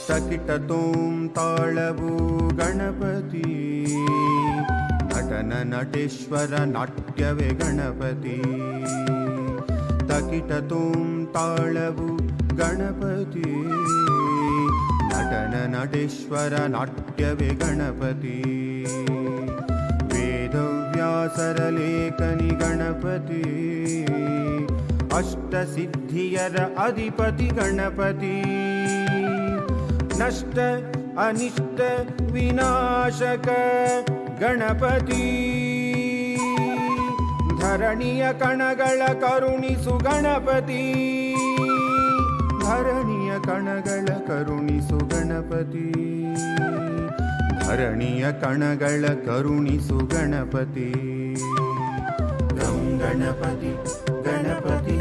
ತಕಿಟತೋಂ ತಾಳವು ಗಣಪತಿ, ನಟನ ನಟೇಶ್ವರ ನಾಟ್ಯವೇ ಗಣಪತಿ. ತಕಿಟತೋಂ ತಾಳವು ಗಣಪತಿ, ನಟನ ನಟೇಶ್ವರ ನಾಟ್ಯವೇ ಗಣಪತಿ. ವೇದವ್ಯಾಸರ ಲೇಖನಿ ಗಣಪತಿ, ಅಷ್ಟಸಿದ್ಧಿಯರ ಅಧಿಪತಿ ಗಣಪತಿ. ನಷ್ಟ ಅನಿಷ್ಟ ವಿನಾಶಕ ಗಣಪತಿ, ಧರಣಿಯ ಕಣಗಳ ಕರುಣಿಸು ಗಣಪತಿ. ಧರಣಿಯ ಕಣಗಳ ಕರುಣಿಸು ಗಣಪತಿ, ಧರಣಿಯ ಕಣಗಳ ಕರುಣಿಸು ಗಣಪತಿ. ಗಂ ಗಣಪತಿ ಗಣಪತಿ